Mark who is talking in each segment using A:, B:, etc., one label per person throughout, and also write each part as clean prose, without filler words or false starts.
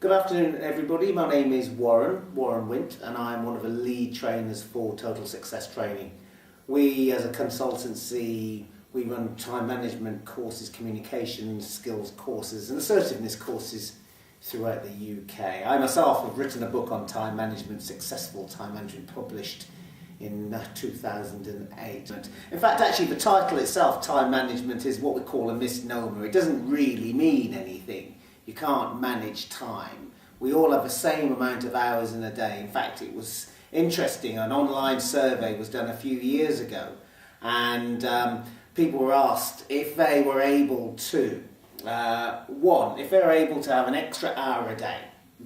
A: Good afternoon, everybody. My name is Warren Wint, and I'm one of the lead trainers for Total Success Training. We, as a consultancy, we run time management courses, communication skills courses and assertiveness courses throughout the UK. I myself have written a book on time management, Successful Time Management, published in 2008. In fact, actually the title itself, time management, is what we call a misnomer. It doesn't really mean anything. You can't manage time. We all have the same amount of hours in a day. In fact, it was interesting, an online survey was done a few years ago, and people were asked if they were able to, if they were able to have an extra hour a day,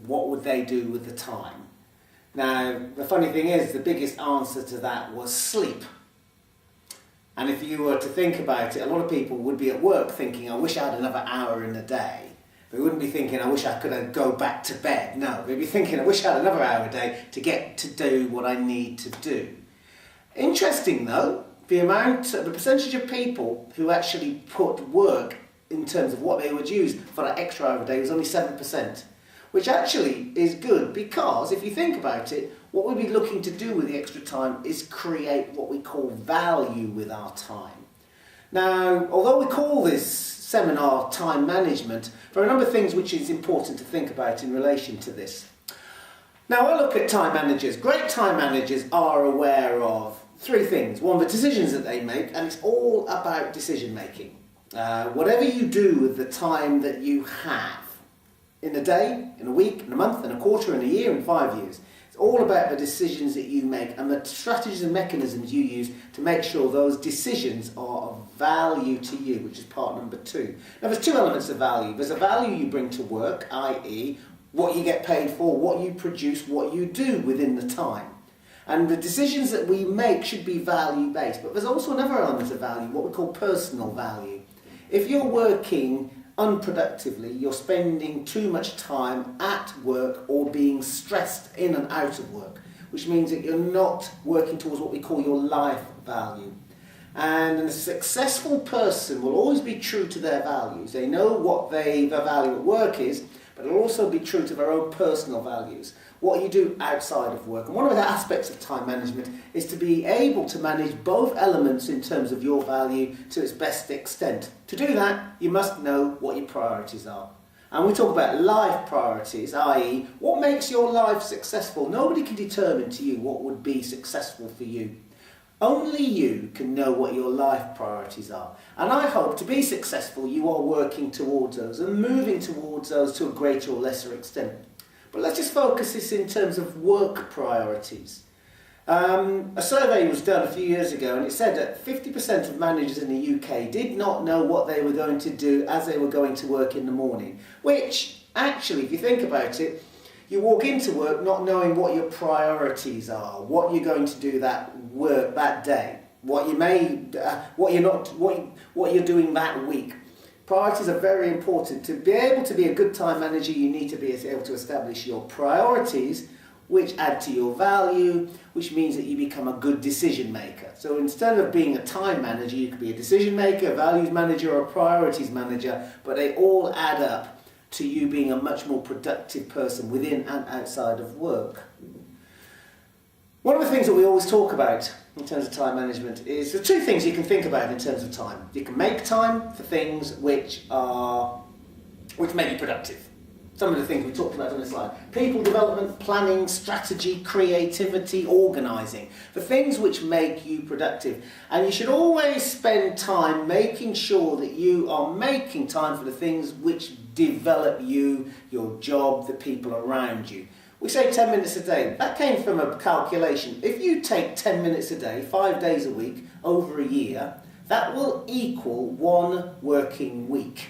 A: what would they do with the time? Now, the funny thing is, the biggest answer to that was sleep. And if you were to think about it, a lot of people would be at work thinking, I wish I had another hour in a day. They wouldn't be thinking, I wish I could go back to bed. No, they'd be thinking, I wish I had another hour a day to get to do what I need to do. Interesting though, the percentage of people who actually put work in terms of what they would use for that extra hour a day was only 7%, which actually is good, because if you think about it, what we'd be looking to do with the extra time is create what we call value with our time. Now, although we call this seminar time management, there are a number of things which is important to think about in relation to this. Now, I look at time managers. Great time managers are aware of three things. One, the decisions that they make, and it's all about decision making. Whatever you do with the time that you have, in a day, in a week, in a month, in a quarter, in a year, in 5 years, it's all about the decisions that you make and the strategies and mechanisms you use to make sure those decisions are of value to you, which is part number 2. Now, there's 2 elements of value. There's a value you bring to work, i.e. what you get paid for, what you produce, what you do within the time. And the decisions that we make should be value-based. But there's also another element of value, what we call personal value. If you're working unproductively, you're spending too much time at work or being stressed in and out of work, which means that you're not working towards what we call your life value. And a successful person will always be true to their values. They know what their value at work is, but it'll also be true to their own personal values, what you do outside of work. And one of the aspects of time management is to be able to manage both elements in terms of your value to its best extent. To do that, you must know what your priorities are. And we talk about life priorities, i.e. what makes your life successful. Nobody can determine to you what would be successful for you. Only you can know what your life priorities are. And I hope to be successful, you are working towards those and moving towards those to a greater or lesser extent. But let's just focus this in terms of work priorities. A survey was done a few years ago, and it said that 50% of managers in the UK did not know what they were going to do as they were going to work in the morning. Which, actually, if you think about it, you walk into work not knowing what your priorities are, what you're going to do that day, what you're doing that week. Priorities are very important. To be able to be a good time manager, you need to be able to establish your priorities, which add to your value, which means that you become a good decision maker. So instead of being a time manager, you could be a decision maker, a values manager, or a priorities manager, but they all add up to you being a much more productive person within and outside of work. One of the things that we always talk about in terms of time management is the 2 things you can think about in terms of time. You can make time for things which make you productive. Some of the things we talked about on this slide. People development, planning, strategy, creativity, organising. The things which make you productive. And you should always spend time making sure that you are making time for the things which develop you, your job, the people around you. We say 10 minutes a day. That came from a calculation. If you take 10 minutes a day, 5 days a week, over a year, that will equal 1 working week.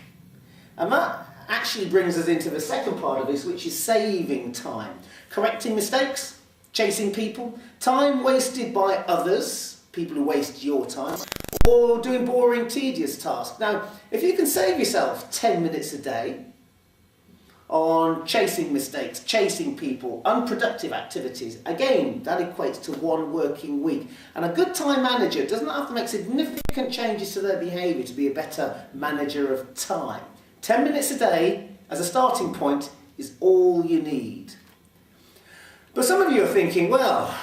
A: And that actually brings us into the second part of this, which is saving time. Correcting mistakes, chasing people, time wasted by others, people who waste your time, or doing boring, tedious tasks. Now, if you can save yourself 10 minutes a day on chasing mistakes, chasing people, unproductive activities, again, that equates to 1 working week. And a good time manager doesn't have to make significant changes to their behaviour to be a better manager of time. 10 minutes a day as a starting point is all you need. But some of you are thinking, well,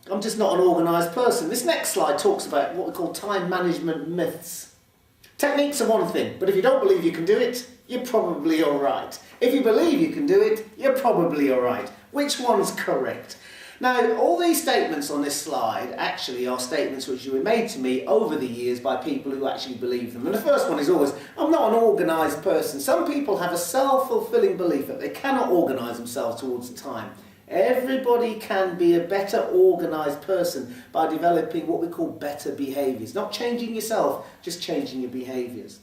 A: I'm just not an organised person. This next slide talks about what we call time management myths. Techniques are one thing, but if you don't believe you can do it, you're probably all right. If you believe you can do it, you're probably all right. Which one's correct? Now, all these statements on this slide actually are statements which have been made to me over the years by people who actually believe them. And the first one is always, I'm not an organised person. Some people have a self-fulfilling belief that they cannot organise themselves towards the time. Everybody can be a better organised person by developing what we call better behaviours. Not changing yourself, just changing your behaviours.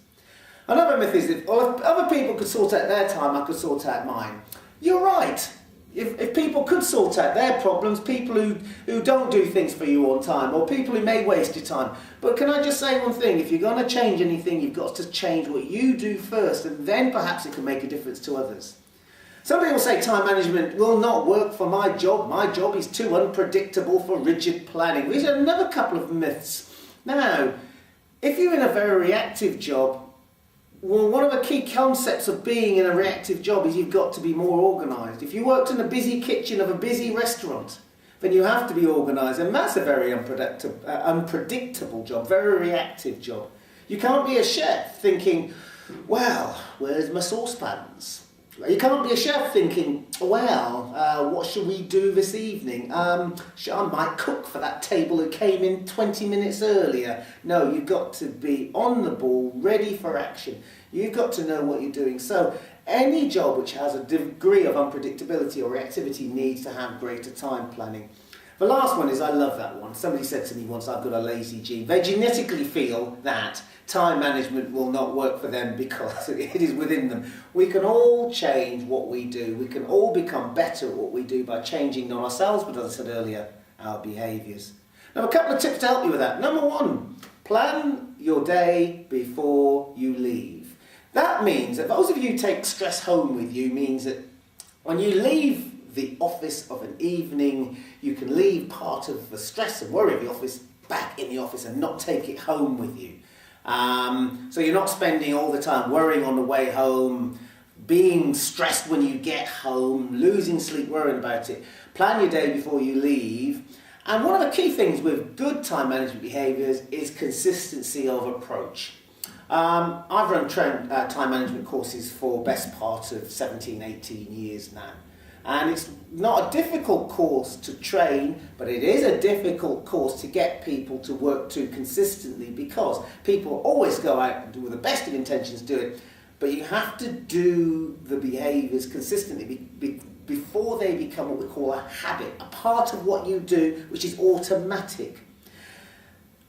A: Another myth is that, well, if other people could sort out their time, I could sort out mine. You're right. If people could sort out their problems, people who don't do things for you on time, or people who may waste your time. But can I just say one thing? If you're going to change anything, you've got to change what you do first, and then perhaps it can make a difference to others. Some people say time management will not work for my job. My job is too unpredictable for rigid planning. These are another couple of myths. Now, if you're in a very reactive job, well, one of the key concepts of being in a reactive job is you've got to be more organised. If you worked in a busy kitchen of a busy restaurant, then you have to be organised, and that's a very unpredictable job, very reactive job. You can't be a chef thinking, well, where's my saucepans? You can't be a chef thinking, well, what should we do this evening? I might cook for that table who came in 20 minutes earlier. No, you've got to be on the ball, ready for action. You've got to know what you're doing. So any job which has a degree of unpredictability or reactivity needs to have greater time planning. The last one is, I love that one. Somebody said to me once, I've got a lazy gene. They genetically feel that time management will not work for them because it is within them. We can all change what we do. We can all become better at what we do by changing not ourselves, but as I said earlier, our behaviours. Now, a couple of tips to help you with that. Number one, plan your day before you leave. That means that those of you who take stress home with you means that when you leave the office of an evening, you can leave part of the stress and worry of the office back in the office and not take it home with you. So you're not spending all the time worrying on the way home, being stressed when you get home, losing sleep worrying about it. Plan your day before you leave. And one of the key things with good time management behaviours is consistency of approach. I've run time management courses for best part of 17, 18 years now. And it's not a difficult course to train, but it is a difficult course to get people to work to consistently, because people always go out and do with the best of intentions do it, but you have to do the behaviours consistently before they become what we call a habit, a part of what you do which is automatic.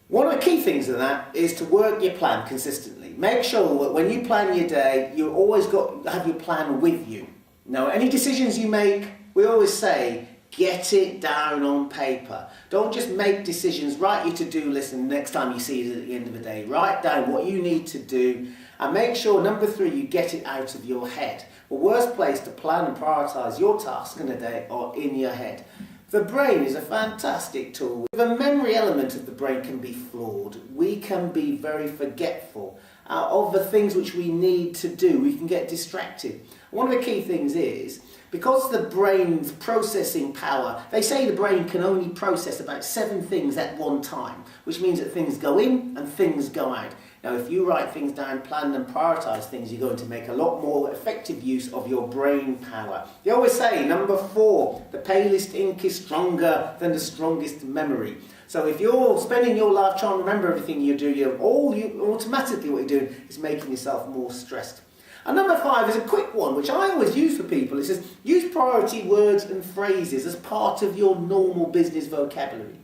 A: One of the key things of that is to work your plan consistently. Make sure that when you plan your day, you've always got to have your plan with you. Now, any decisions you make, we always say, get it down on paper. Don't just make decisions, write your to-do list, and next time you see it at the end of the day, write down what you need to do, and make sure, number 3, you get it out of your head. The worst place to plan and prioritise your tasks in a day are in your head. The brain is a fantastic tool. The memory element of the brain can be flawed. We can be very forgetful of the things which we need to do. We can get distracted. One of the key things is, because the brain's processing power, they say the brain can only process about 7 things at one time, which means that things go in and things go out. Now, if you write things down, plan and prioritise things, you're going to make a lot more effective use of your brain power. They always say, number 4, the palest ink is stronger than the strongest memory. So if you're spending your life trying to remember everything you do, automatically what you're doing is making yourself more stressed. And number 5 is a quick one, which I always use for people. It says, use priority words and phrases as part of your normal business vocabulary.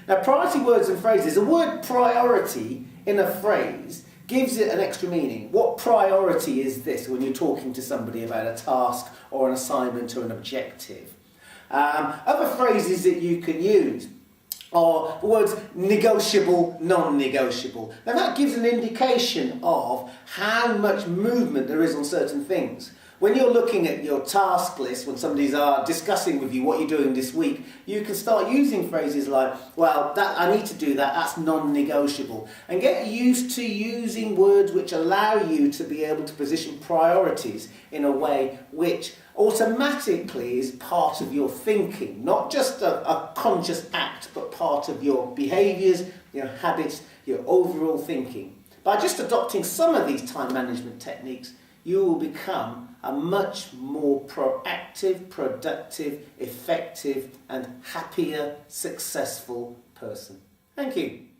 A: Now, priority words and phrases, the word priority in a phrase gives it an extra meaning. What priority is this when you're talking to somebody about a task or an assignment or an objective? Other phrases that you can use are the words negotiable, non-negotiable. Now that gives an indication of how much movement there is on certain things. when you're looking at your task list, when somebody's discussing with you what you're doing this week, you can start using phrases like, well, I need to do that, that's non-negotiable. And get used to using words which allow you to be able to position priorities in a way which automatically is part of your thinking, not just a conscious act, but part of your behaviours, your habits, your overall thinking. By just adopting some of these time management techniques, you will become a much more proactive, productive, effective and happier, successful person. Thank you.